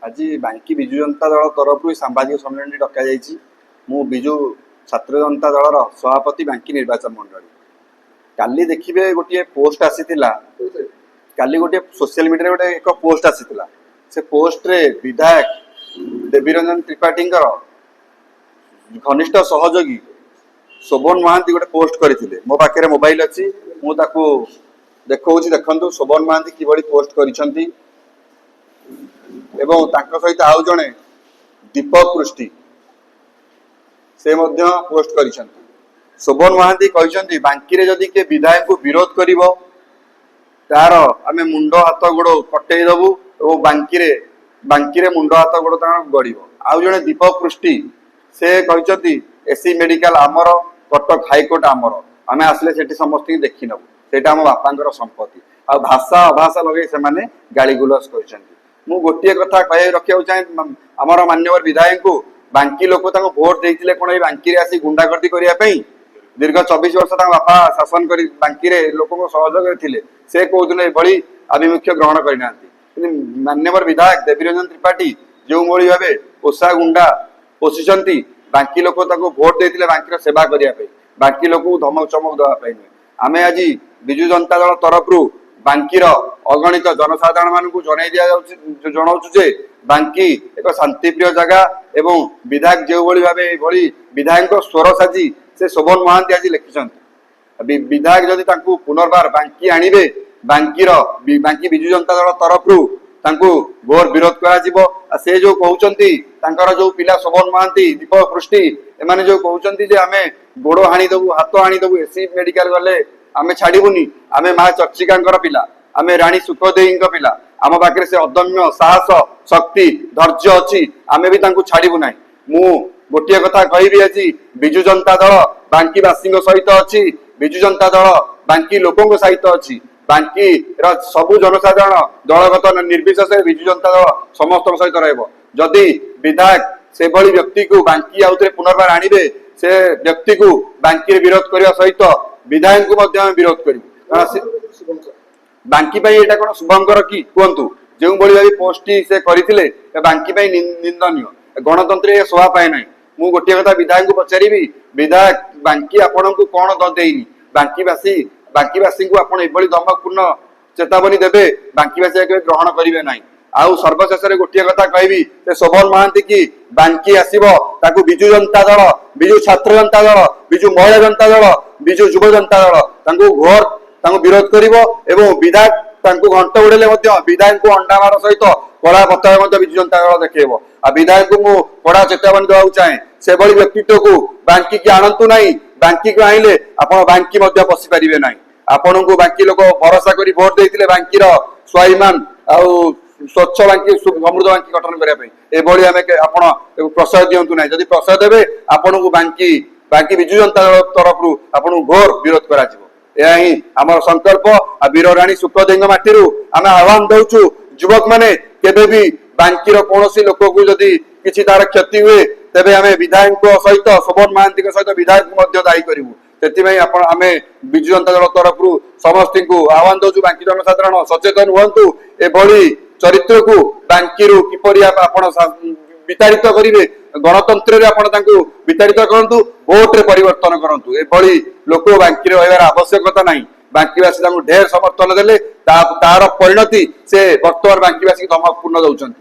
आज बांकी विजु जनता दल तरफ सांबादिक सम्मेलन डक मु विजु छात्र जनता दल सभापति बांकी निर्वाचन मंडल काली देखिए गोटे पोस्ट आसीला काली गोटे सोशल मीडिया गोटे एक पोस्ट आसीला से पोस्ट रे विधायक देवीरंजन त्रिपाठी घनिष्ठ सहयोगी शोभन महांती गोटे पोस्ट करते मो पाखे मोबाइल अच्छी मुझे देखा देखु शोभन महांती किभली पोस्ट करिसेंती एवं तांको सहित आउ जणे दीपक पृष्टि से मध्य पोस्ट करिसेंती शोभन महांती कहते बांकी रे जदि के विधायक को विरोध करिवो तार आमे मुंड हाथ गोड़ कटई दबु और बांकी रे मुंड हाथ गोड़ गड़िबो आउ जणे दीपक पृष्टि से कहते एसी मेडिकल आमर कटक हाईकोर्ट आमर आमे आसले सेठी समस्त देखि नबु सेटा हम बापांकर संपत्ति आ भाषा अभाषा लगे से माने गाली गुलस करछंती मु गोटे कथा कह रखा चाहे आमर मान्यवर विधायक को बांकी लोक भोट देते कौन बांकी आसी गुंडागर्दी करने दीर्घ 24 वर्ष बापा शासन कर बांकी लोक सहयोग थे से कौन ये आभिमुख्य ग्रहण करना मान्यवर विधायक देवीरंजन त्रिपाठी जो भाव पोषा गुंडा पोषिंट बांकी लोक भोट देते बांकी सेवा करने बांकी लोक धमक चमक देवाई आम आज विजु जनता दल तरफ बांकीर अगणित जनसाधारण मानक जन दि जनाऊँ जे बांकी एक शांतिप्रिय जगह एवं विधायक जो भाव विधायक स्वर साजी से शोभन महांती आज लिखिं विधायक जदि पुनर्बार बांकी आणवे बांकी विजु जनता दल तरफ घोर विरोध कर जो कहते जो पिला शोभन महांती दीपक पृष्टि एमाने जो कहते आम गोड़ हाणीदेबू हाथ हाणीदेबू एसी मेडिकल गले आमे छाड़बूनी आमे माँ चर्चिका पिला आमे राणी सुखदेवी पिला आम पाखे से अदम्य साहस शक्ति धैर्य अच्छी आमे भी छाड़बू ना मु गोटे कथा कहबी आज विजु जनता दल बांकीवासी सहित अच्छी विजु जनता दल बांकी लोकों सहित अच्छी बांकी सबु जनसाधारण दलगत निर्विशेष विजु जनता दल समस्त सहित रही विधायक से भली व्यक्ति को बांकी आउे पुनर्बार आणवे से व्यक्ति को बांकी विरोध करने सहित विधायक को विरोध करूँ बांकी एटा कौन शुभंकर कि कहतु जो भाई पोस्ट से करते बांकी निंदनीय गणतंत्र शोभा पाए ना मु गोटे कथा विधायक को पचारि विधायक बांकी आपण को कौन देनी बांकीवासी को आप दमकपूर्ण चेतावनी देवे बांकीवासी ग्रहण करेंगे ना आउ सर्वशेष गोटे कथा कहबी शोभन महांती की बांकी आसो विजु जनता दल विजु छात्र जनता दल विजु महिला जनता दल विजु युव जनता दल घोर विरोध कर विधायक घंट उड़ेले विधायक को अंडा मार सहित कड़ा पताका विजु जनता दल देखेब आ विधायक को कड़ा चेतावनी देवा चाहे से भली व्यक्तित्व को बांकी की आणतु ना बांकी को आईले आप बांकी पशि पारे ना आपण को बांकी लोक भरोसा कर भोट देते बांकीर स्वाभिमान आउ स्वच्छ बांकी समृद्ध बांकी गठन करने आम प्रशय दिंतु ना जदि प्रशय देवे आपण को बांकी विजु जनता दल तरफ आपन घोर विरोध करा यह ही आम संकल्प आ वीर राणी सुखदेव माटी आम आह्वान दौचु युवक मैंने केबे भी बांकीर कौन लोक को जदि किसी तार क्षति हुए तेबे आम विधायक सहित शोभन महांती सहित विधायक दायी करूँ से आम विजु जनता दल तरफ समस्त को आह्वान दौचु बांकी जनसाधारण सचेतन हुंतु एभली चरित्र को बांकी किपरि विताड़ित करेंगे गणतंत्र विताड़ित करूँ भोट रे परिवर्तन करूँ एभली लोक बांकी रही आवश्यकता ना बांकीवासी ढेर समर्थन देले तार परिणति से बर्तमान बांकीवासी धमकपूर्ण दौरान